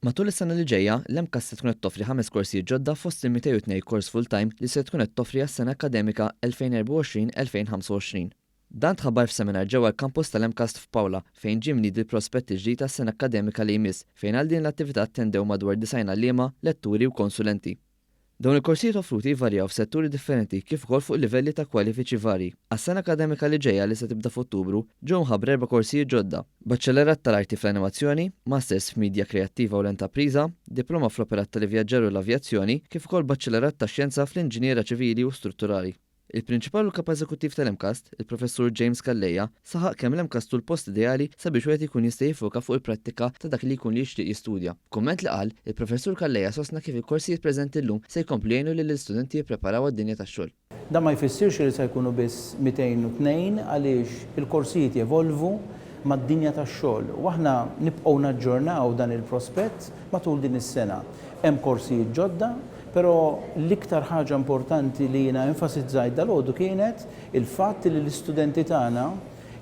Matul is-sena li ġejja, l-MCAS se tkun qed toffri 5 korsijiet ġodda fost il-202 kors full-time li se tkun qed toffri għas-sena akademika 2024-2025. Dan tħabbar f'seminar ġewwa l-kampus tal-MCAS f'Pawla fejn ġie mniedi l-prospetti ġdid tas-sena akademika li jmiss fejn għal din l-attività attendew madwar 90 għalliema, letturi u konsulenti. Dawn il-korsijiet offruti jvarjaw f'setturi differenti kif ukoll fuq livelli ta' kwalifiċi varji. Għas-sena akademika li ġejja li se tibda f'Ottubru ġew mħabbra 4 korsijiet ġodda: baċċellerat tal-arti fl-animazzjoni, masters f'midja kreattiva u l-intapriża, diploma fl-operat tal-ivvjaġġar u l-avjazzjoni, kif ukoll baċċellerat tax-xjenza fl-inġiniera ċivili u strutturali. Il-prinċipal u kap eżekuttiv tal-MCAS, il-professur James Kalleja, saħaq kemm l-MCAS tul post ideali sabiex wieħed ikun jista' jiffoka fuq il-prattika ta' dak li jkun li jixtieq jistudja. Kumment li qal, il-professur Kalleja sostna kif il-korsijiet preżenti llum se jkomplu jgħinu lill-istudenti jippreparaw għad-dinja tax-xogħol. Da ma jfissirx li se jkunu biss 202 għaliex il-korsijiet jevolvu mad-dinja tax-xogħol u aħna nibqgħu naġġornaw dan il-prospett matul din is-sena. Hemm korsijiet ġodda, però l-iktar ħaġa importanti li jiena enfasizzajt dal-għodu kienet il-fatt li l-istudenti tagħna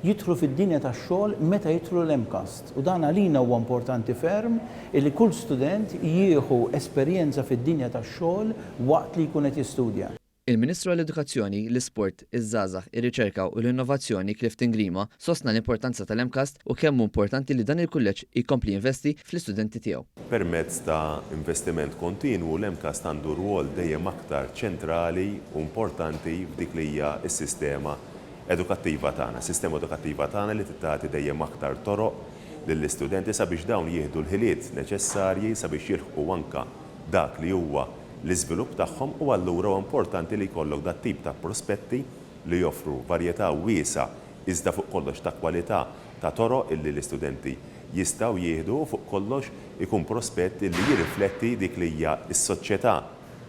jidħlu fid-dinja tax-xogħol meta jidħlu l-MCAS. U dan għalina huwa importanti ferm li kull student jieħu esperjenza fid-dinja tax-xogħol waqt li jkun qed jistudja. Il-Ministru għall-Edukazzjoni, l-Isport, iż-żgħażagħ, ir-Riċerka u l-Innovazzjoni Clifton Grima sostna l-importanza tal-MCAS u kemm hu importanti li dan il-kulleġġ jkompli jinvesti fl-istudenti tiegħu. Permezz ta' investiment kontinwu l-MCAS għandu rwol dejjem aktar ċentrali u importanti f'dik li hija s-sistema edukattiva tagħna, sistema edukattiva tagħna li tagħti dejjem aktar toroq lill-istudenti sabiex dawn jieħdu l-ħiliet neċessarji sabiex jilħqu anke dak li huwa l-iżvilupp tagħhom u allura huwa importanti li jkollok dat tip ta' prospetti li joffru varjetà wiesa' iżda fuq kollox ta' kwalità ta' toroq illi l-istudenti jistgħu jieħdu u fuq kollox ikun prospett li jirrifletti dik li hija s-soċjetà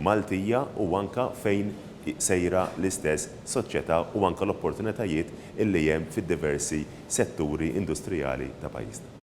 Maltija u anke fejn sejra l-istess soċjetà u anke l-opportunitajiet illi hemm fid-diversi setturi industrijali ta' pajjiżna.